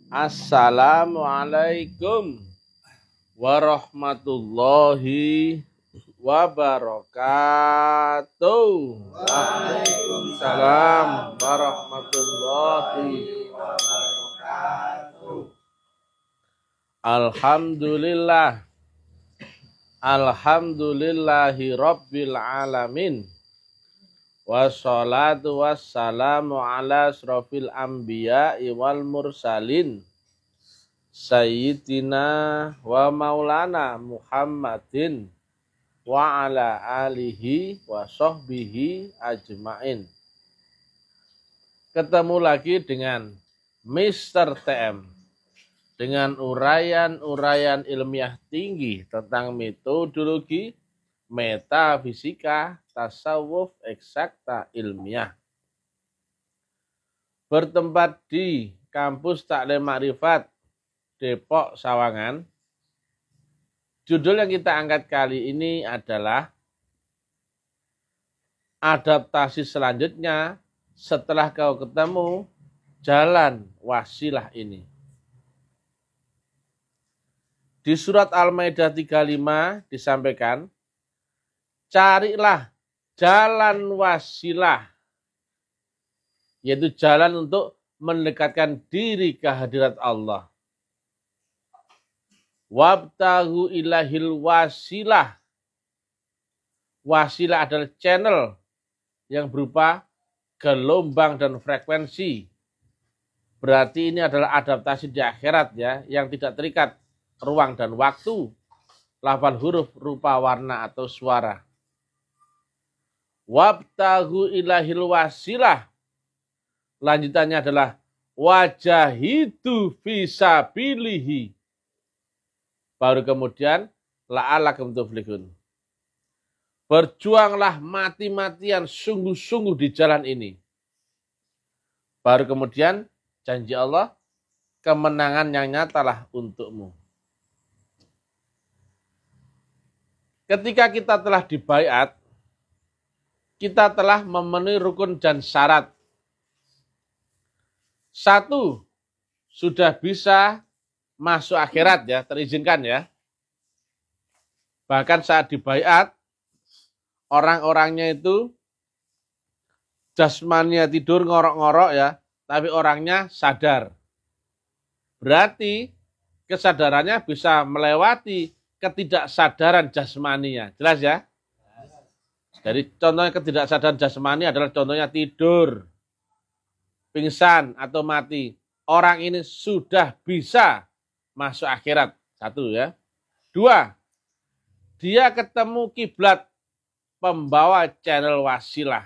Assalamualaikum warahmatullahi wabarakatuh. Waalaikumsalam warahmatullahi wabarakatuh. Alhamdulillah. Alhamdulillahi rabbil alamin. Wassalatu wassalamu ala asrofil anbiya'i wal mursalin Sayyidina wa maulana Muhammadin wa ala alihi wa sahbihi ajmain. Ketemu lagi dengan Mr. TM dengan uraian-uraian ilmiah tinggi tentang metodologi, metafisika, tasawuf, eksakta, ilmiah. Bertempat di Kampus Taklim Makrifat, Depok, Sawangan. Judul yang kita angkat kali ini adalah adaptasi selanjutnya setelah kau ketemu jalan wasilah ini. Di surat Al-Maidah 35 disampaikan, carilah jalan wasilah, yaitu jalan untuk mendekatkan diri ke hadirat Allah. Wabtaghu ilahil wasilah. Wasilah adalah channel yang berupa gelombang dan frekuensi. Berarti ini adalah adaptasi di akhirat ya, yang tidak terikat ruang dan waktu, lafal huruf, rupa, warna atau suara. Wabtaghu ilahil wasilah. Lanjutannya adalah wajahidu fisabilihi. Baru kemudian la'alakum tuflihun. Berjuanglah mati-matian sungguh-sungguh di jalan ini. Baru kemudian janji Allah, kemenangan yang nyatalah untukmu. Ketika kita telah dibaiat, kita telah memenuhi rukun dan syarat. 1, sudah bisa masuk akhirat ya, terizinkan ya. Bahkan saat dibaiat, orang-orangnya itu jasmaninya tidur ngorok-ngorok ya, tapi orangnya sadar. Berarti kesadarannya bisa melewati ketidaksadaran jasmaninya. Jelas ya? Jadi contohnya ketidaksadaran jasmani adalah contohnya tidur, pingsan atau mati. Orang ini sudah bisa masuk akhirat. 1 ya. 2, dia ketemu kiblat pembawa channel wasilah.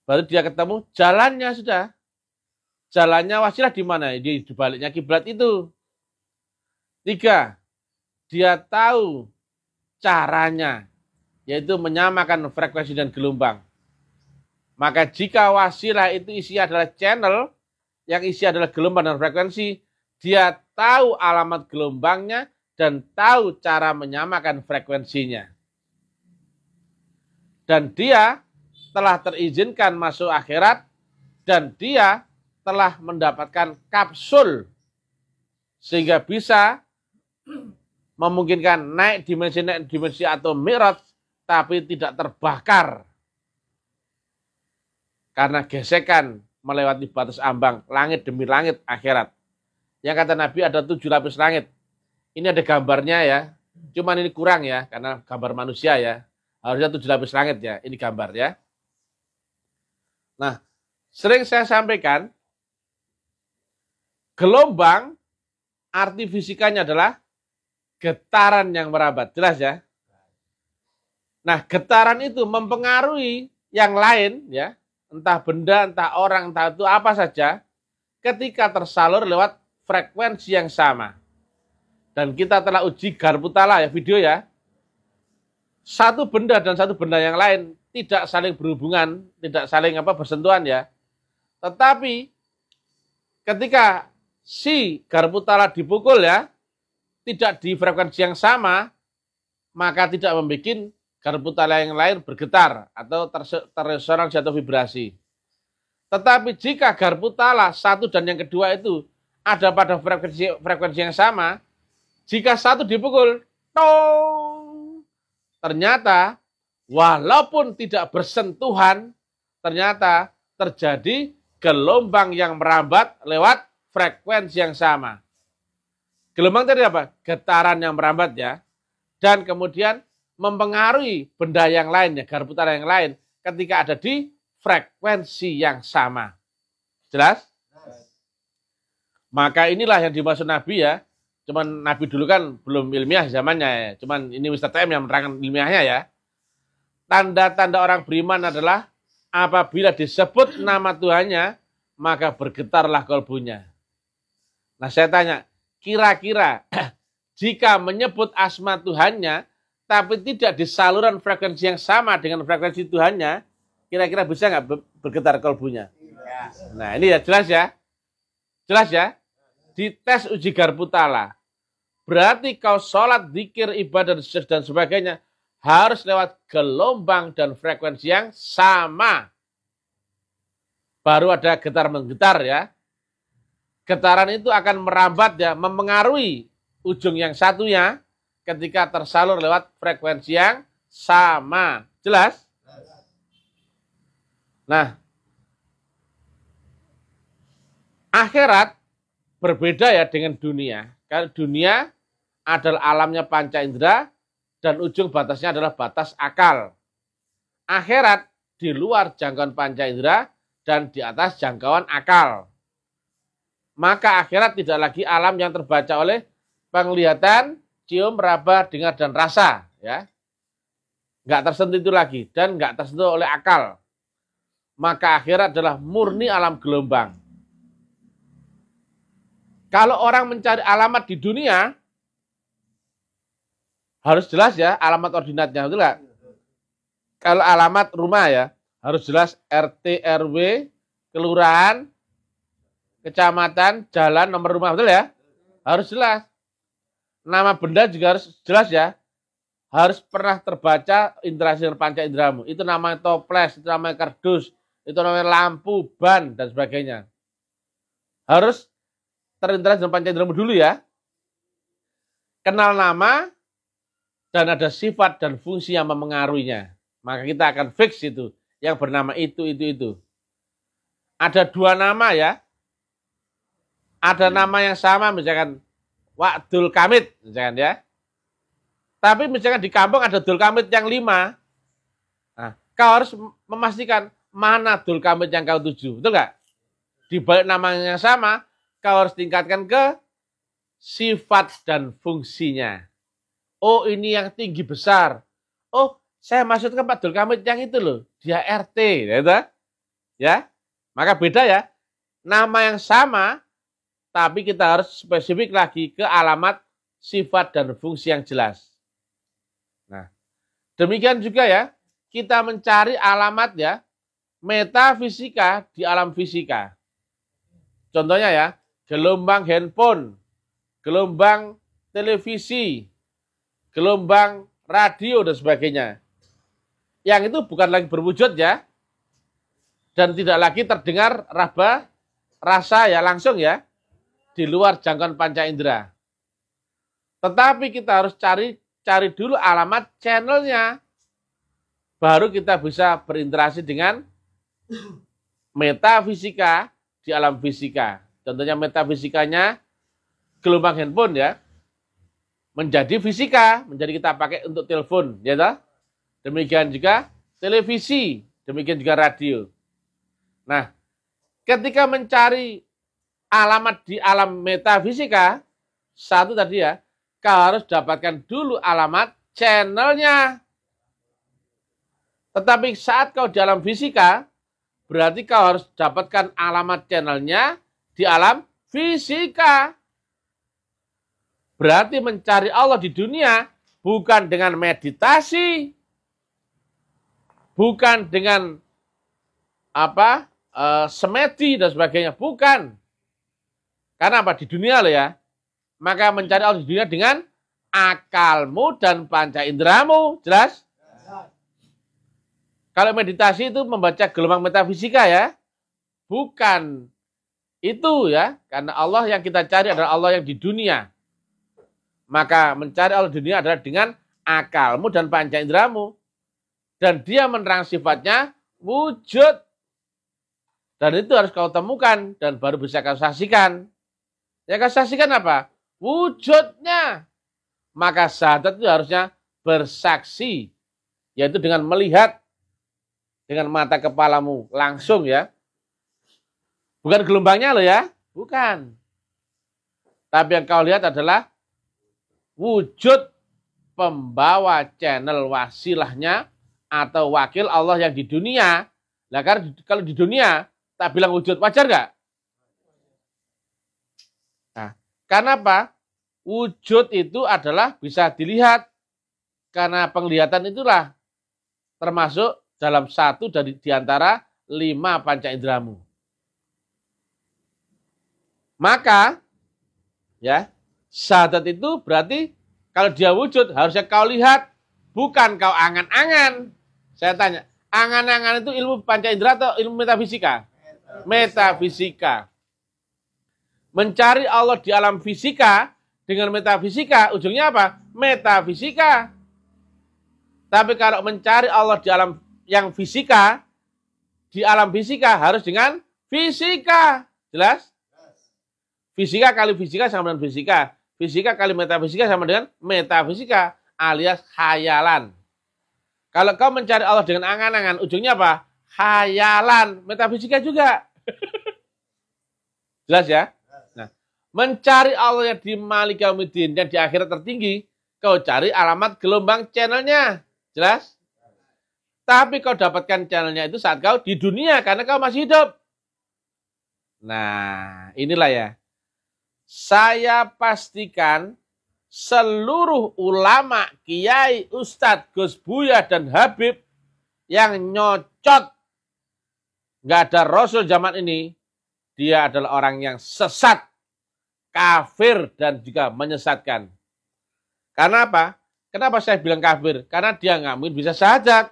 Baru dia ketemu jalannya sudah. Jalannya wasilah di mana? Di baliknya kiblat itu. 3, dia tahu caranya, yaitu menyamakan frekuensi dan gelombang. Maka jika wasilah itu isi adalah channel, yang isi adalah gelombang dan frekuensi, dia tahu alamat gelombangnya dan tahu cara menyamakan frekuensinya. Dan dia telah terizinkan masuk akhirat, dan dia telah mendapatkan kapsul, sehingga bisa memungkinkan naik dimensi atau mi'raj, tapi tidak terbakar karena gesekan melewati batas ambang langit demi langit akhirat. Yang kata Nabi ada 7 lapis langit. Ini ada gambarnya ya, cuman ini kurang ya, karena gambar manusia ya. Harusnya 7 lapis langit ya, ini gambar ya. Nah, sering saya sampaikan, gelombang arti fisikanya adalah getaran yang merambat. Jelas ya? Nah, getaran itu mempengaruhi yang lain ya, entah benda, entah orang, entah itu apa saja, ketika tersalur lewat frekuensi yang sama. Dan kita telah uji Garputala ya, video ya. Satu benda dan satu benda yang lain tidak saling berhubungan, tidak saling bersentuhan ya. Tetapi ketika si Garputala dipukul ya, tidak di frekuensi yang sama, maka tidak membuat Garputala yang lain bergetar atau terresonansi atau vibrasi. Tetapi jika Garputala 1 dan yang kedua itu ada pada frekuensi yang sama, jika satu dipukul, tong, ternyata walaupun tidak bersentuhan, ternyata terjadi gelombang yang merambat lewat frekuensi yang sama. Gelombang tadi apa? Getaran yang merambat ya. Dan kemudian mempengaruhi benda yang lain, ya, garis putaran yang lain, ketika ada di frekuensi yang sama. Jelas? Maka inilah yang dimaksud Nabi ya. Cuman Nabi dulu kan belum ilmiah zamannya ya. Cuman ini Ustaz TM yang menerangkan ilmiahnya ya. Tanda-tanda orang beriman adalah apabila disebut nama Tuhannya, maka bergetarlah kalbunya. Nah saya tanya, kira-kira jika menyebut asma Tuhannya, tapi tidak di saluran frekuensi yang sama dengan frekuensi Tuhannya, kira-kira bisa nggak bergetar kalbunya? Nah ini ya jelas ya. Jelas ya? Dites uji Garputala. Berarti kau sholat, zikir, ibadah, dan sebagainya harus lewat gelombang dan frekuensi yang sama. Baru ada getar-menggetar ya. Getaran itu akan merambat ya, mempengaruhi ujung yang satunya ketika tersalur lewat frekuensi yang sama. Jelas? Nah, akhirat berbeda ya dengan dunia. Karena dunia adalah alamnya panca indera dan ujung batasnya adalah batas akal. Akhirat di luar jangkauan panca indera dan di atas jangkauan akal. Maka akhirat tidak lagi alam yang terbaca oleh penglihatan, cium, raba, dengar, dan rasa. Ya, nggak tersentuh itu lagi dan nggak tersentuh oleh akal. Maka akhirat adalah murni alam gelombang. Kalau orang mencari alamat di dunia, harus jelas ya alamat ordinatnya, betul nggak? Kalau alamat rumah ya, harus jelas RT, RW, kelurahan, kecamatan, jalan, nomor rumah, betul ya? Harus jelas. Nama benda juga harus jelas ya. Harus pernah terbaca interaksi dengan panca inderamu. Itu namanya toples, itu namanya kardus, itu namanya lampu, ban, dan sebagainya. Harus terinteraksi dengan panca inderamu dulu ya. Kenal nama, dan ada sifat dan fungsi yang memengaruhinya. Maka kita akan fix itu, yang bernama itu. Ada dua nama ya. Ada nama yang sama, misalkan Wa'dul Kamit, misalkan ya. Tapi misalkan di kampung ada Dul Kamit yang 5. Nah, kau harus memastikan mana Dul Kamit yang kau tuju, betul nggak? Di balik nama yang sama, kau harus tingkatkan ke sifat dan fungsinya. Oh, ini yang tinggi besar. Oh, saya maksudkan Pak Dul Kamit yang itu loh, dia RT, gitu. Ya. Maka beda ya. Nama yang sama, tapi kita harus spesifik lagi ke alamat, sifat, dan fungsi yang jelas. Nah, demikian juga ya, kita mencari alamat ya, metafisika di alam fisika. Contohnya ya, gelombang handphone, gelombang televisi, gelombang radio, dan sebagainya. Yang itu bukan lagi berwujud ya, dan tidak lagi terdengar raba, rasa ya langsung ya, di luar jangkauan panca indera. Tetapi kita harus cari dulu alamat channelnya. Baru kita bisa berinteraksi dengan metafisika di alam fisika. Contohnya metafisikanya gelombang handphone ya. Menjadi fisika, menjadi kita pakai untuk telepon. Ya toh? Demikian juga televisi, demikian juga radio. Nah, ketika mencari alamat di alam metafisika, satu tadi ya, kau harus dapatkan dulu alamat channelnya. Tetapi saat kau di alam fisika, berarti kau harus dapatkan alamat channelnya di alam fisika. Berarti mencari Allah di dunia bukan dengan meditasi, bukan dengan semedi dan sebagainya, bukan. Karena apa? Di dunia loh ya. Maka mencari Allah di dunia dengan akalmu dan panca inderamu. Jelas? Kalau meditasi itu membaca gelombang metafisika ya. Bukan Itu ya, karena Allah yang kita cari adalah Allah yang di dunia. Maka mencari Allah di dunia adalah dengan akalmu dan panca inderamu. Dan dia menerang sifatnya wujud. Dan itu harus kau temukan dan baru bisa kau saksikan. Ya kau saksikan apa? Wujudnya. Maka syahadat itu harusnya bersaksi. Yaitu dengan melihat dengan mata kepalamu langsung ya. Bukan gelombangnya loh ya. Bukan. Tapi yang kau lihat adalah wujud pembawa channel wasilahnya atau wakil Allah yang di dunia. Nah, karena kalau di dunia tak bilang wujud, wajar nggak? Nah, karena apa? Wujud itu adalah bisa dilihat. Karena penglihatan itulah termasuk dalam satu dari diantara 5 panca inderamu. Maka, ya, syahadat itu berarti kalau dia wujud harusnya kau lihat, bukan kau angan-angan. Saya tanya, angan-angan itu ilmu panca indera atau ilmu metafisika? Metafisika. Mencari Allah di alam fisika dengan metafisika, ujungnya apa? Metafisika. Tapi kalau mencari Allah di alam yang fisika, di alam fisika harus dengan fisika. Jelas? Fisika kali fisika sama dengan fisika. Fisika kali metafisika sama dengan metafisika alias khayalan. Kalau kau mencari Allah dengan angan-angan, ujungnya apa? Khayalan. Metafisika juga. Jelas ya? Nah, mencari Allah yang di Malik Yaumiddin yang di akhirat tertinggi, kau cari alamat gelombang channelnya. Jelas? Tapi kau dapatkan channelnya itu saat kau di dunia karena kau masih hidup. Nah, inilah ya. Saya pastikan seluruh ulama, kiai, ustadz, Gus Buya, dan Habib yang nyocot, nggak ada Rasul zaman ini, dia adalah orang yang sesat, kafir, dan juga menyesatkan. Karena apa? Kenapa saya bilang kafir? Karena dia nggak mungkin bisa syahadat.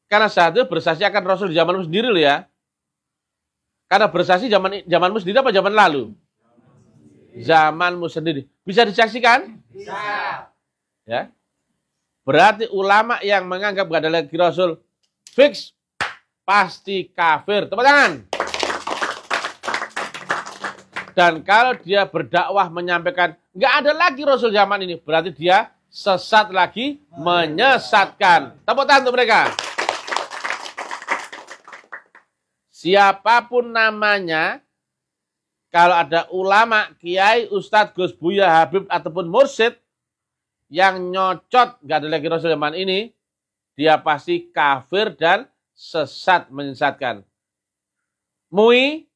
Karena syahadat bersaksi akan Rasul di zamanmu sendiri loh ya. Karena bersaksi zamanmu sendiri apa zaman lalu? Zamanmu sendiri. Bisa disaksikan? Bisa. Ya. Berarti ulama yang menganggap gak ada lagi Rasul fix pasti kafir. Tepuk tangan. Dan kalau dia berdakwah menyampaikan gak ada lagi Rasul zaman ini, berarti dia sesat lagi, menyesatkan. Tepuk tangan untuk mereka. Siapapun namanya, kalau ada ulama, kiai, ustadz, Gus Buya, Habib, ataupun mursyid yang nyocot, gak ada lagi Rasul zaman ini, dia pasti kafir dan sesat, menyesatkan. Mui,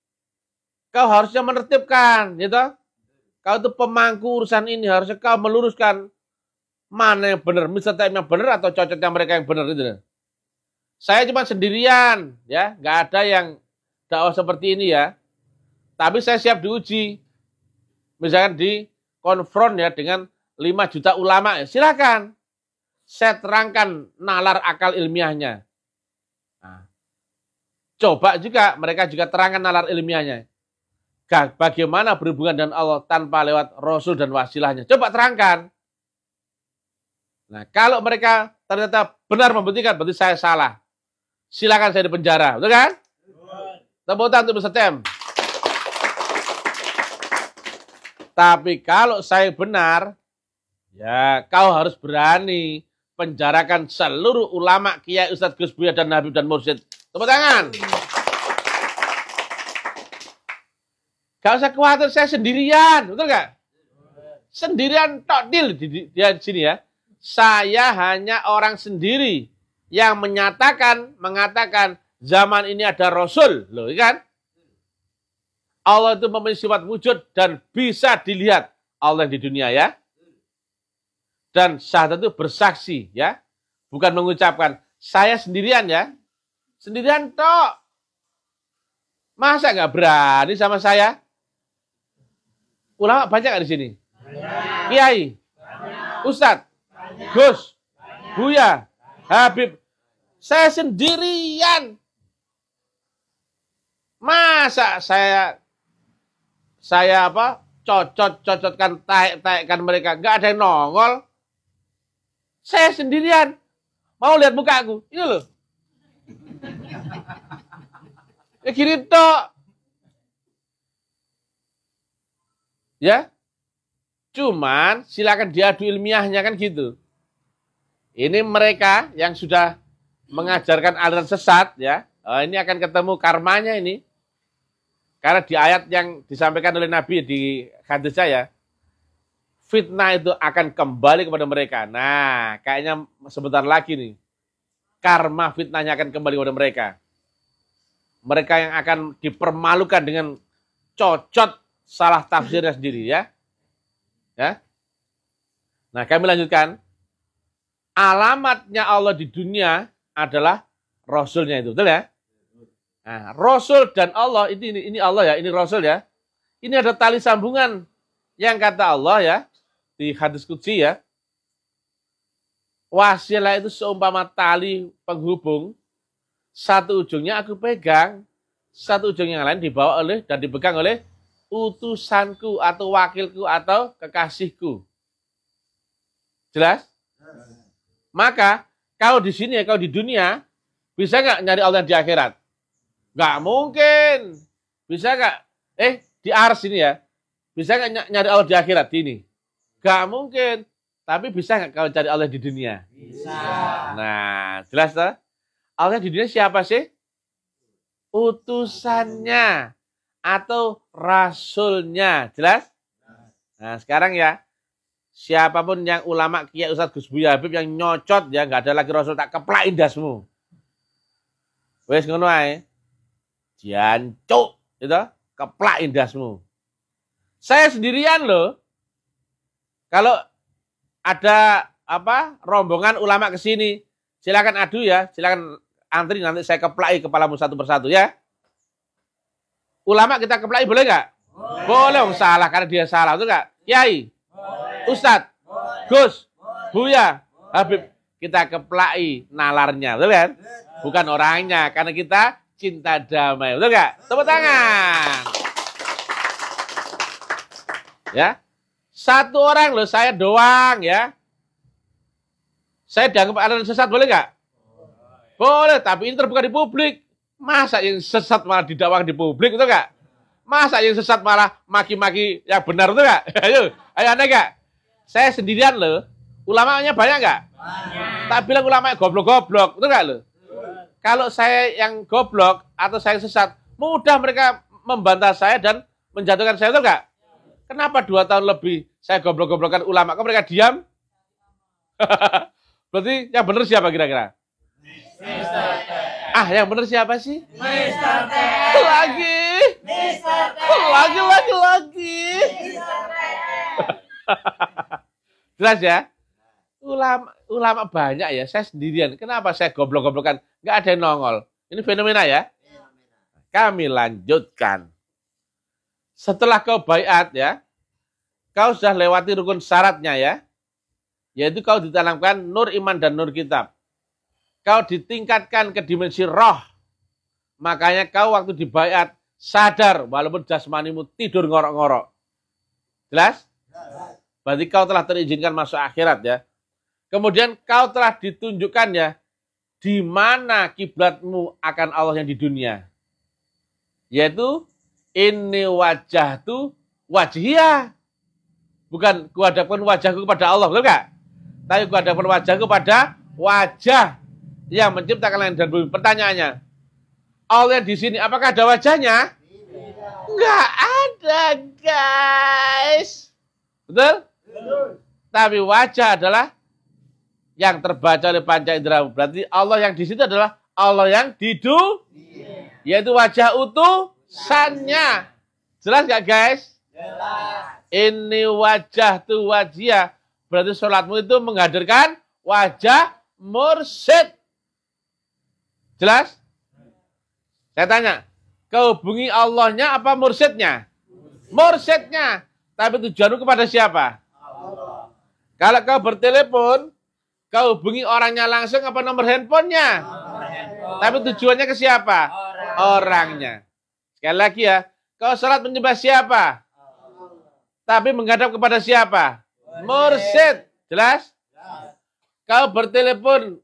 kau harusnya menertibkan, gitu. Kau itu pemangku urusan ini, harusnya kau meluruskan mana yang benar, misalnya yang benar atau cocoknya mereka yang benar itu. Saya cuma sendirian, ya, gak ada yang dakwah seperti ini ya. Tapi saya siap diuji. Misalkan di konfront ya dengan 5 juta ulama. Ya, silakan. Saya terangkan nalar akal ilmiahnya. Nah, coba juga mereka juga terangkan nalar ilmiahnya. Bagaimana berhubungan dengan Allah tanpa lewat Rasul dan wasilahnya. Coba terangkan. Nah, kalau mereka ternyata benar membuktikan, berarti saya salah. Silakan saya di penjara. Betul kan? Tepuk tangan untuk Mr. Tem. Tapi kalau saya benar, ya kau harus berani penjarakan seluruh ulama, kiai, ustadz, Gus Buya, dan Habib dan mursyid. Tepuk tangan. Gak usah khawatir, saya sendirian, betul gak? Sendirian tok deal di sini ya. Saya hanya orang sendiri yang mengatakan zaman ini ada Rasul, loh, kan? Allah itu memiliki sifat wujud dan bisa dilihat Allah di dunia ya. Dan syahadat itu bersaksi ya. Bukan mengucapkan saya sendirian ya. Sendirian tok. Masa nggak berani sama saya? Ulama banyak nggak di sini? Banyak. Kiai, Ustadz, Gus, Buya, Habib. Saya sendirian. Masa saya apa? Cocotkan, taekkan mereka, nggak ada yang nongol. Saya sendirian. Mau lihat muka aku? Ini loh. Ya gini tok. Ya. Cuman silakan diadu ilmiahnya kan gitu. Ini mereka yang sudah mengajarkan aliran sesat ya. Ini akan ketemu karmanya ini. Karena di ayat yang disampaikan oleh Nabi di hadis saya, fitnah itu akan kembali kepada mereka. Nah, kayaknya sebentar lagi nih, karma fitnahnya akan kembali kepada mereka. Mereka yang akan dipermalukan dengan cocot salah tafsirnya sendiri ya. Ya. Nah, kami lanjutkan. Alamatnya Allah di dunia adalah Rasulnya itu, betul ya? Nah, Rasul dan Allah, ini Allah ya, ini Rasul ya. Ini ada tali sambungan yang kata Allah ya, di hadis qudsi ya. Wasilah itu seumpama tali penghubung, satu ujungnya aku pegang, satu ujung yang lain dibawa oleh dan dipegang oleh utusanku atau wakilku atau kekasihku. Jelas? Maka kau di sini, kau di dunia, bisa nggak nyari Allah di akhirat? Nggak mungkin. Bisa nggak? Di ars ini ya. Bisa nggak nyari Allah di akhirat ini? Nggak mungkin. Tapi bisa nggak kau cari Allah di dunia? Bisa. Nah, jelas tak? Allah di dunia siapa sih? Utusannya atau rasulnya. Jelas? Nah, sekarang ya. Siapapun yang ulama Kiai Ustadz Gus Buya Habib yang nyocot ya, nggak ada lagi Rasul, tak keplakin dasmu. Wes ngono ae. Jancuk itu keplakin dasmu. Saya sendirian loh. Kalau ada apa rombongan ulama ke sini, silakan adu ya, silakan antri nanti saya keplaki kepalamu satu persatu ya. Ulama kita keplaki boleh nggak? Boleh, salah karena dia salah, betul nggak? Kiai. Ustadz, Gus, Buya, Habib, kita keplai nalarnya, betul kan? Bukan orangnya, karena kita cinta damai, betul nggak? Tepuk tangan. Ya, satu orang loh, saya doang ya. Saya dianggap aliran sesat, boleh nggak? Boleh, tapi ini terbuka di publik. Masa yang sesat malah didakwah di publik, betul nggak? Masa yang sesat malah maki-maki yang benar, betul nggak? Ayo aneh nggak? Saya sendirian loh. Ulamanya banyak nggak? Banyak. Tak bilang ulamanya goblok-goblok. Betul nggak loh? Kalau saya yang goblok atau saya sesat, mudah mereka membantah saya dan menjatuhkan saya. Betul nggak? Kenapa 2 tahun lebih saya goblok-goblokkan ulama? Kok mereka diam? Berarti yang benar siapa kira-kira? Yang benar siapa sih? Mister T. Lagi. Mister T. Lagi. Jelas ya? Ulama banyak ya, saya sendirian. Kenapa saya goblok-goblokan? Nggak ada yang nongol. Ini fenomena ya? Kami lanjutkan. Setelah kau baiat ya, kau sudah lewati rukun syaratnya ya, yaitu kau ditanamkan nur iman dan nur kitab. Kau ditingkatkan ke dimensi roh. Makanya kau waktu dibaiat sadar walaupun jasmanimu tidur ngorok-ngorok. Jelas? Berarti kau telah terizinkan masuk akhirat ya. Kemudian kau telah ditunjukkan ya di mana kiblatmu akan Allah yang di dunia. Yaitu ini wajahtu wajhiyah. Bukan kuhadapkan wajahku kepada Allah, betul enggak? Tapi kuhadapkan wajahku kepada wajah yang menciptakan langit dan bumi. Pertanyaannya, Allah di sini apakah ada wajahnya? Enggak ada, guys. Betul? Tapi wajah adalah yang terbaca oleh panca indera. Berarti Allah yang di situ adalah Allah yang di dunia. Yaitu wajah utusannya. Jelas gak guys? Jelas. Ini wajah tu wajah. Berarti sholatmu itu menghadirkan wajah mursyid. Jelas? Saya tanya, kau hubungi Allahnya apa mursyidnya? Mursyidnya. Tapi tujuanmu kepada siapa? Allah. Kalau kau bertelepon, kau hubungi orangnya langsung apa nomor handphonenya? Nomor handphone. Tapi tujuannya ke siapa? Orangnya. Sekali lagi ya, kau salat menyembah siapa? Tapi menghadap kepada siapa? Mursyid. Jelas? Kau bertelepon,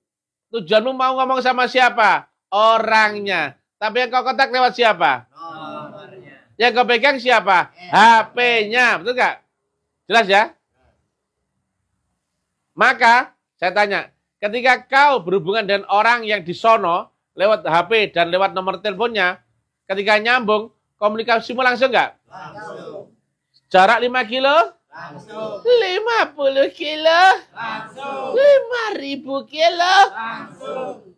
tujuanmu mau ngomong sama siapa? Orangnya. Tapi yang kau kontak lewat siapa? Nomornya. Yang kau pegang siapa? HP-nya. Betul nggak? Jelas ya? Maka, saya tanya, ketika kau berhubungan dengan orang yang di sono, lewat HP dan lewat nomor teleponnya, ketika nyambung, komunikasimu langsung nggak? Langsung. Jarak 5 kilo? Langsung. 50 kilo? Langsung. 5.000 kilo? Langsung.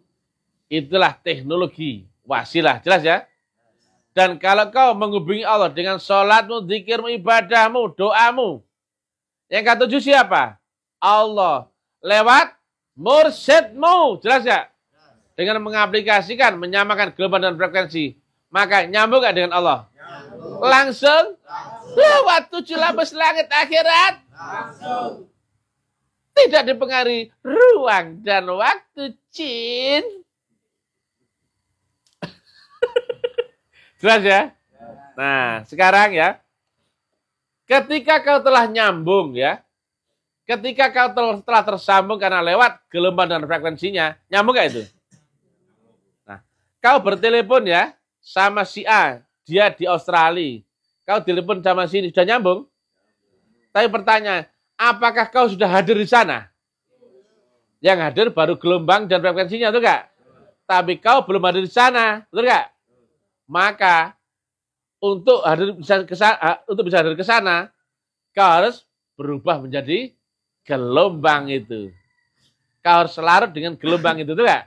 Itulah teknologi wasilah, jelas ya? Dan kalau kau menghubungi Allah dengan sholatmu, zikirmu, ibadahmu, doamu, yang ketujuh siapa? Allah. Lewat mursyidmu, jelas ya? Dengan mengaplikasikan, menyamakan gelombang dan frekuensi, maka nyambung gak dengan Allah? Langsung? Lewat 7 lapis langit akhirat? Langsung. Tidak dipengaruhi ruang dan waktu, Cin. Jelas ya? Nah, sekarang ya, ketika kau telah nyambung ya, ketika kau telah tersambung karena lewat gelombang dan frekuensinya, nyambung gak itu? Nah, kau bertelepon ya, sama si A, dia di Australia. Kau telepon sama sini, sudah nyambung? Tapi pertanyaan, apakah kau sudah hadir di sana? Yang hadir baru gelombang dan frekuensinya, betul nggak? Tapi kau belum hadir di sana, betul nggak? Maka untuk bisa hadir ke sana, kau harus berubah menjadi gelombang itu. Kau harus larut dengan gelombang itu, betul nggak?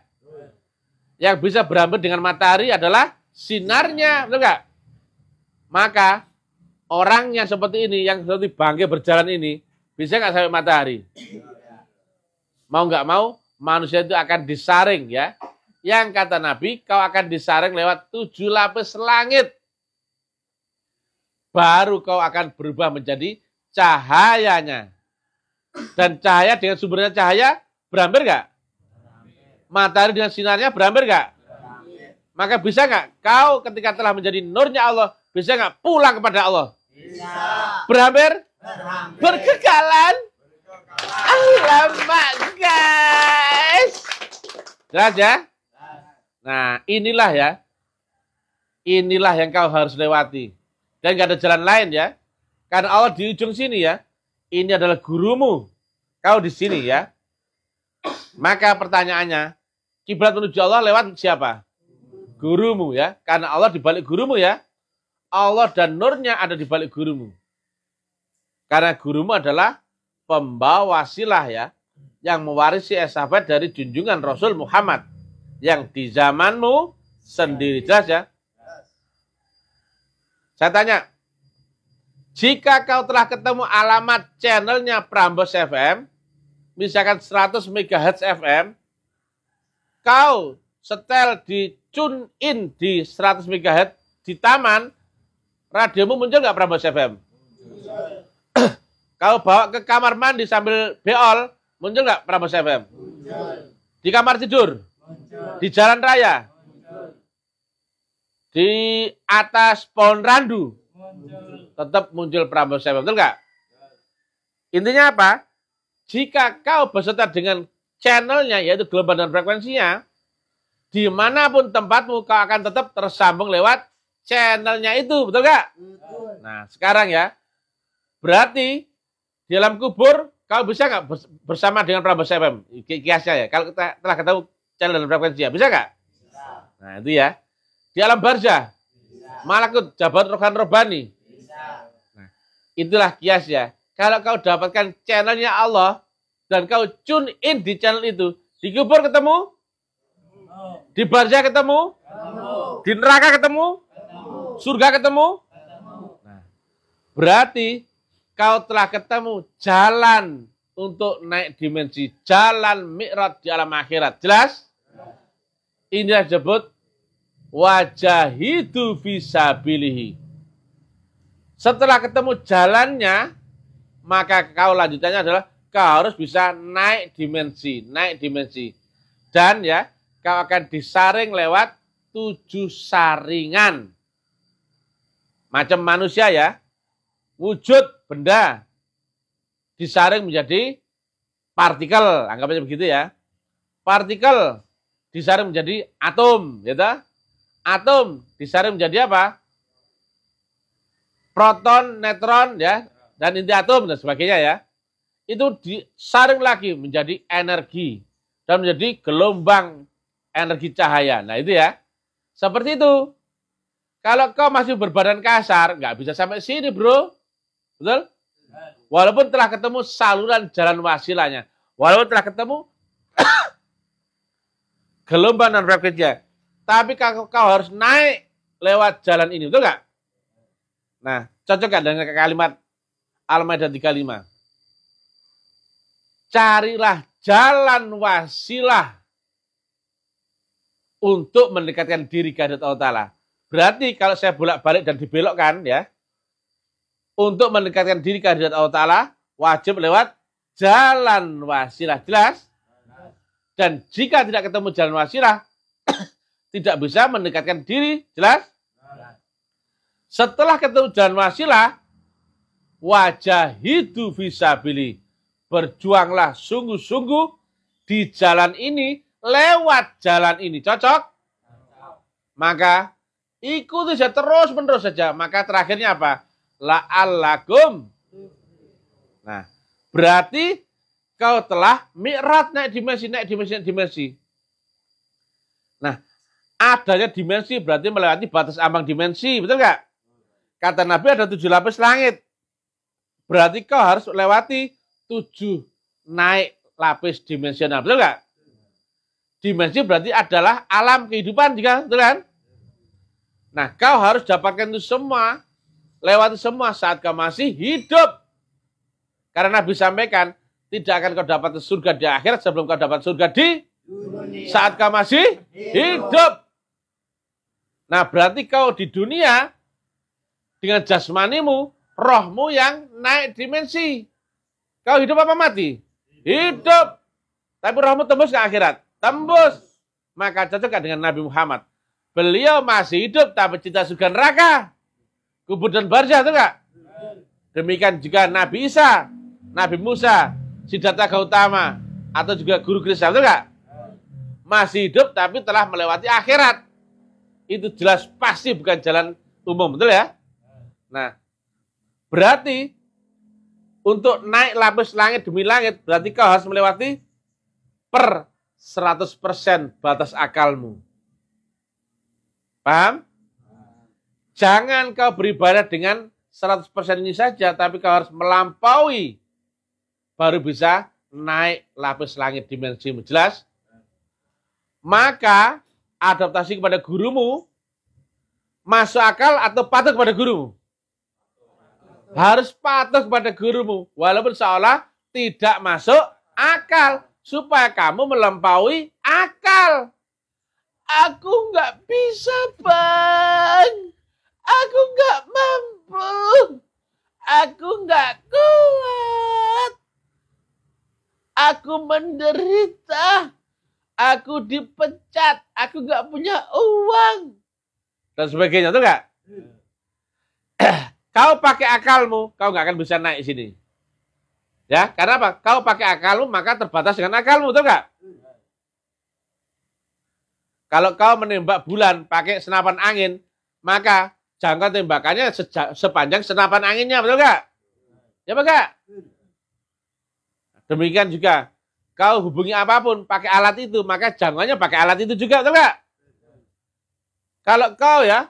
Yang bisa berhampir dengan matahari adalah sinarnya, betul nggak? Maka orang yang seperti ini, yang seperti bangkai berjalan ini, bisa nggak sampai matahari? Mau nggak mau, manusia itu akan disaring ya. Yang kata Nabi, kau akan disaring lewat 7 lapis langit. Baru kau akan berubah menjadi cahayanya. Dan cahaya dengan sumbernya cahaya, berhampir nggak? Matahari dengan sinarnya berhampir nggak? Maka bisa nggak kau ketika telah menjadi nurnya Allah, bisa nggak pulang kepada Allah? Bisa. Berhampir? Berhampir. Berkekalan? Alamak guys. Jelas ya? Nah inilah ya. Inilah yang kau harus lewati. Dan gak ada jalan lain ya. Karena Allah di ujung sini ya. Ini adalah gurumu. Kau di sini ya. Maka pertanyaannya, kiblat menuju Allah lewat siapa? Gurumu ya. Karena Allah di balik gurumu ya. Allah dan nurnya ada di balik gurumu. Karena gurumu adalah pembawa wasilah ya. Yang mewarisi estafet dari junjungan Rasul Muhammad. Yang di zamanmu sendiri. Jelas ya? Saya tanya. Jika kau telah ketemu alamat channelnya Prambors FM. Misalkan 100 MHz FM. Kau setel di tune in di 100 MHz di taman. Radiomu muncul nggak Prambors FM? Kau bawa ke kamar mandi sambil beol, muncul nggak Prambors FM? Di kamar tidur? Di jalan raya? Di atas pohon randu? Tetap muncul Prambors FM, betul nggak? Intinya apa? Jika kau beserta dengan channelnya, yaitu gelombang dan frekuensinya, dimanapun tempatmu, kau akan tetap tersambung lewat channelnya itu, betul nggak? Nah, sekarang ya, berarti di dalam kubur, kau bisa nggak bersama dengan Prambors FM? Kiasnya ya, kalau kita telah ketemu channel dan frekuensinya, bisa nggak? Nah, itu ya. Di alam barzah, malakut, jabat rohan robani. Nah, itulah kias ya. Kalau kau dapatkan channelnya Allah, dan kau tune in di channel itu, di kubur ketemu? Di barzah ketemu? Di neraka ketemu? Surga ketemu? Nah, berarti kau telah ketemu jalan untuk naik dimensi, jalan mi'raj di alam akhirat. Jelas? Inilah disebut wajahidu fisabilihi. Setelah ketemu jalannya, maka kau lanjutannya adalah kau harus bisa naik dimensi, naik dimensi. Dan ya, kau akan disaring lewat 7 saringan. macam manusia ya, wujud benda disaring menjadi partikel, anggapnya begitu ya. Partikel disaring menjadi atom, gitu. Atom disaring menjadi apa? Proton, neutron ya, dan inti atom dan sebagainya ya. Itu disaring lagi menjadi energi dan menjadi gelombang energi cahaya. Nah itu ya, seperti itu. Kalau kau masih berbadan kasar, nggak bisa sampai sini bro, betul? Walaupun telah ketemu saluran jalan wasilanya, walaupun telah ketemu gelombang dan frekuensinya, tapi kau harus naik lewat jalan ini, betul nggak? Nah, cocok nggak dengan kalimat Al-Maidah 35? Carilah jalan wasilah untuk mendekatkan diri ke hadirat Allah Ta'ala. Berarti kalau saya bolak-balik dan dibelokkan ya, untuk mendekatkan diri ke hadirat Allah Ta'ala, wajib lewat jalan wasilah. Jelas? Dan jika tidak ketemu jalan wasilah, tidak bisa mendekatkan diri. Jelas? Setelah ketemu jalan wasilah, wajahidu fisabili. Berjuanglah sungguh-sungguh di jalan ini, lewat jalan ini. Cocok? Maka ikuti saja terus-menerus saja. Maka terakhirnya apa? La'allakum. Nah, berarti kau telah mi'raj, naik dimensi. Nah, adanya dimensi berarti melewati batas ambang dimensi, betul nggak? Kata Nabi ada 7 lapis langit. Berarti kau harus lewati 7 naik lapis dimensional, betul nggak? Dimensi berarti adalah alam kehidupan juga, betul kan? Nah, kau harus dapatkan itu semua, lewati semua saat kau masih hidup. Karena Nabi sampaikan, tidak akan kau dapat surga di akhirat sebelum kau dapat surga di dunia. Saat kau masih hidup. Nah, berarti kau di dunia dengan jasmanimu, rohmu yang naik dimensi. Kau hidup apa mati? Hidup. Tapi rohmu tembus ke akhirat. Tembus. Maka cocok dengan Nabi Muhammad. Beliau masih hidup tapi cinta surga neraka. Kubur dan barzah, itu enggak? Demikian juga Nabi Isa, Nabi Musa, Siddhartha Gautama, atau juga guru Krishna, itu enggak? Masih hidup tapi telah melewati akhirat. Itu jelas pasti bukan jalan umum, betul ya? Nah, berarti untuk naik lapis langit demi langit, berarti kau harus melewati per 100% batas akalmu. Paham? Jangan kau beribadah dengan 100% ini saja, tapi kau harus melampaui baru bisa naik lapis langit dimensimu. Jelas? Maka adaptasi kepada gurumu masuk akal atau patuh kepada gurumu? Harus patuh kepada gurumu, walaupun seolah tidak masuk akal, supaya kamu melampaui akal. Aku nggak bisa, Bang. Aku nggak mampu. Aku nggak kuat. Aku menderita. Aku dipecat. Aku nggak punya uang. Dan sebagainya, tuh nggak? Kau pakai akalmu, kau nggak akan bisa naik sini. Ya, karena apa? Kau pakai akalmu, maka terbatas dengan akalmu, tuh nggak? Kalau kau menembak bulan pakai senapan angin, maka jangkauan tembakannya sepanjang senapan anginnya, betul nggak? Ya, Pak? Demikian juga, kau hubungi apapun pakai alat itu, maka jangkauannya pakai alat itu juga, betul nggak? Kalau kau ya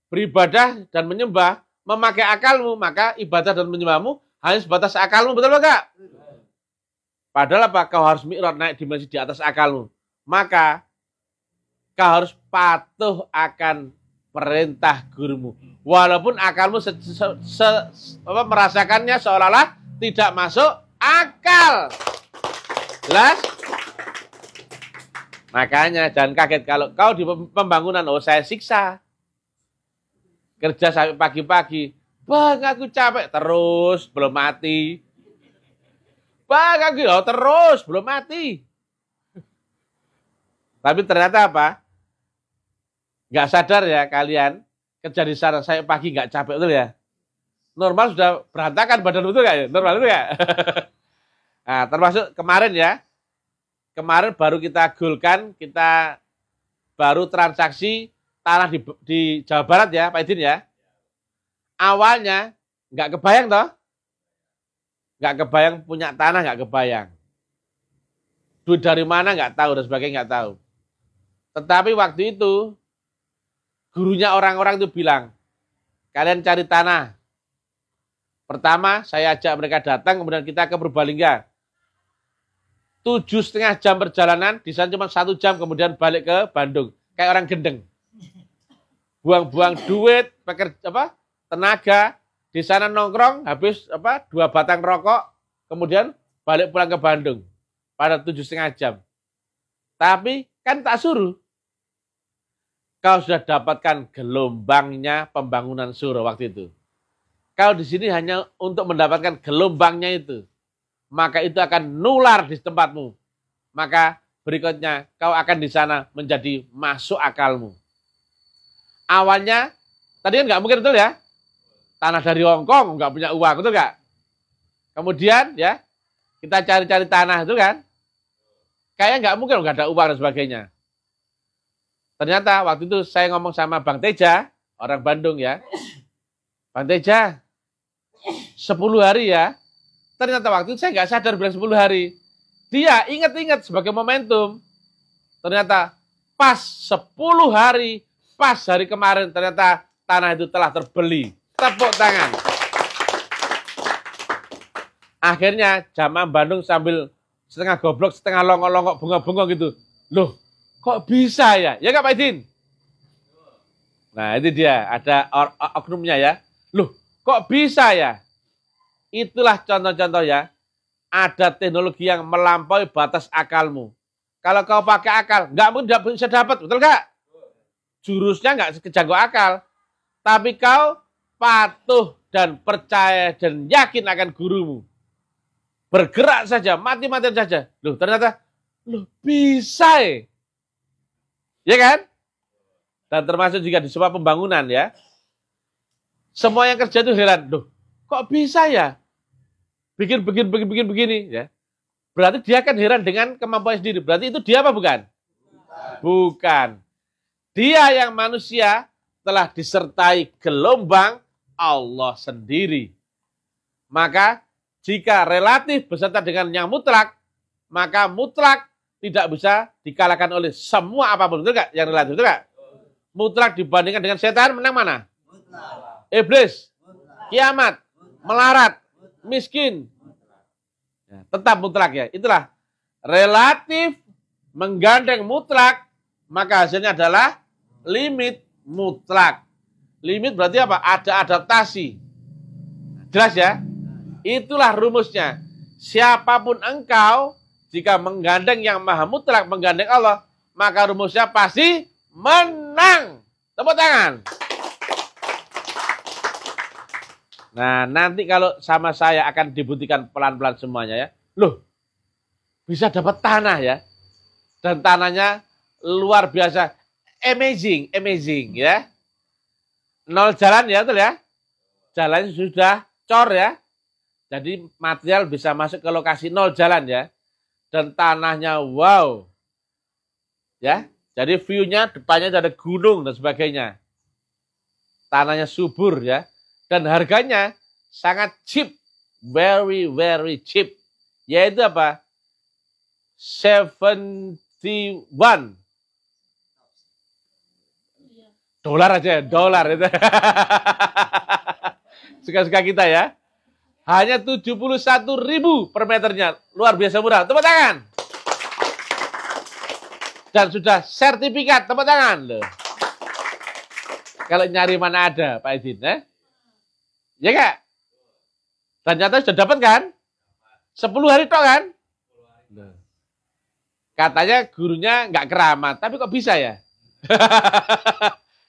beribadah dan menyembah, memakai akalmu, maka ibadah dan menyembahmu hanya sebatas akalmu, betul nggak? Padahal apa? Kau harus mi'raj, naik dimensi di atas akalmu. Maka kau harus patuh akan perintah gurumu. Walaupun akalmu merasakannya seolah-olah tidak masuk akal. Jelas? Makanya jangan kaget kalau kau di pembangunan, oh saya siksa. Kerja sampai pagi-pagi. Bang, aku capek. Terus, belum mati. Bang, aku terus, belum mati. Tapi ternyata apa? Nggak sadar ya kalian, kerja di sana, saya pagi nggak capek, betul ya? Normal sudah berantakan badan, betul nggak ya? Normal itu ya? Nah, termasuk kemarin ya. Kemarin baru kita goalkan, kita baru transaksi tanah di Jawa Barat ya, Pak Idin ya. Awalnya nggak kebayang toh. Nggak kebayang punya tanah, nggak kebayang. Duit dari mana nggak tahu dan sebagainya nggak tahu. Tetapi waktu itu gurunya orang-orang itu bilang, kalian cari tanah. Pertama saya ajak mereka datang, kemudian kita ke Purbalingga. 7,5 jam perjalanan, di sana cuma 1 jam, kemudian balik ke Bandung. Kayak orang gendeng. Buang-buang duit, tenaga, di sana nongkrong, habis 2 batang rokok, kemudian balik pulang ke Bandung. Pada 7,5 jam. Tapi kan tak suruh. Kau sudah dapatkan gelombangnya pembangunan surau waktu itu. Kau di sini hanya untuk mendapatkan gelombangnya itu. Maka itu akan nular di tempatmu. Maka berikutnya kau akan di sana menjadi masuk akalmu. Awalnya, tadi kan nggak mungkin, betul ya? Tanah dari Hongkong nggak punya uang, betul nggak? Kemudian ya, kita cari-cari tanah itu kan. Kayaknya nggak mungkin nggak ada uang dan sebagainya. Ternyata waktu itu saya ngomong sama Bang Teja, orang Bandung ya. Bang Teja, 10 hari ya. Ternyata waktu itu saya nggak sadar bilang 10 hari. Dia ingat-ingat sebagai momentum. Ternyata pas 10 hari, pas hari kemarin, ternyata tanah itu telah terbeli. Tepuk tangan. Akhirnya jamaah Bandung sambil setengah goblok, setengah longok-longok, bengok-bengok gitu. Loh, kok bisa ya? Ya nggak Pak Idin? Nah itu dia, ada oknumnya ya. Loh, kok bisa ya? Itulah contoh-contoh ya. Ada teknologi yang melampaui batas akalmu. Kalau kau pakai akal, nggak mungkin bisa dapat, betul nggak? Jurusnya nggak kejangkau akal. Tapi kau patuh dan percaya dan yakin akan gurumu. Bergerak saja, mati-matian saja. Loh, ternyata, bisa ya. Ya kan? Dan termasuk juga di sebuah pembangunan ya. Semua yang kerja itu heran. Loh, kok bisa ya? Bikin begini ya. Berarti dia kan heran dengan kemampuan sendiri. Berarti itu dia apa bukan? Bukan. Dia yang manusia telah disertai gelombang Allah sendiri. Maka jika relatif beserta dengan yang mutlak, maka mutlak tidak bisa dikalahkan oleh semua apapun. Betul nggak? Yang relatif, betul nggak? Mutlak dibandingkan dengan setan, menang mana? Iblis, kiamat, melarat, miskin. Ya, tetap mutlak ya. Itulah relatif menggandeng mutlak, maka hasilnya adalah limit mutlak. Limit berarti apa? Ada adaptasi. Jelas ya? Itulah rumusnya. Siapapun engkau, jika menggandeng yang maha mutlak, menggandeng Allah, maka rumusnya pasti menang. Tepuk tangan. Nah, nanti kalau sama saya akan dibuktikan pelan-pelan semuanya ya. Loh, bisa dapat tanah ya. Dan tanahnya luar biasa. Amazing ya. 0 jalan ya, betul ya. Jalannya sudah cor ya. Jadi material bisa masuk ke lokasi 0 jalan ya. Dan tanahnya wow. Ya, jadi view-nya depannya ada gunung dan sebagainya. Tanahnya subur ya. Dan harganya sangat cheap. Very cheap. Yaitu apa? 71 dolar aja, dolar itu. Suka-suka kita ya. Hanya 71.000 per meternya. Luar biasa murah. Tepuk tangan. Dan sudah sertifikat. Tepuk tangan. Loh. Kalau nyari mana ada, Pak Idin. Ya nggak? Ternyata sudah dapat kan? 10 hari tok kan? Loh. Katanya gurunya nggak keramat. Tapi kok bisa ya?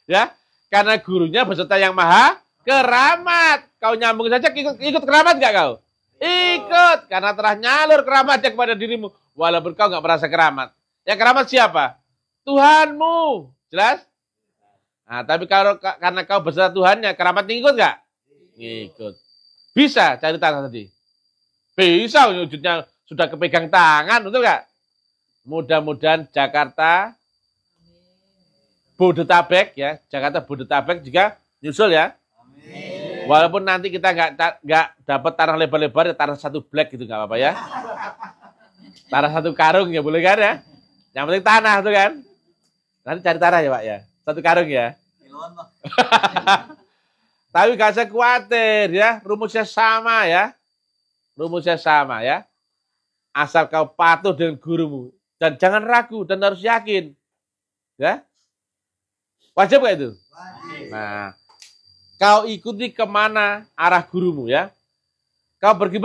Ya, karena gurunya beserta yang maha keramat. Kau nyambung saja, ikut keramat nggak kau? Ikut, karena telah nyalur keramatnya kepada dirimu. Walaupun kau nggak merasa keramat. Yang keramat siapa? Tuhanmu. Jelas? Nah, tapi kalau karena kau beserta Tuhannya, keramat ngikut nggak? Ngikut. Bisa cari tanah tadi. Bisa, wujudnya sudah kepegang tangan, betul nggak? Mudah-mudahan Jakarta, Bodetabek ya, Jakarta Bodetabek juga nyusul ya. Amin. Walaupun nanti kita nggak dapat tanah lebar-lebar, ya tanah satu black gitu nggak apa-apa ya. Tanah satu karung ya boleh kan ya. Yang penting tanah tuh kan. Nanti cari tanah ya Pak ya. Satu karung ya. Tapi gak usah khawatir ya. Rumusnya sama ya. Rumusnya sama ya. Asal kau patuh dengan gurumu. Dan jangan ragu dan harus yakin. Ya. Wajib gak itu? Wajib. Nah. Kau ikuti kemana arah gurumu ya. Kau pergi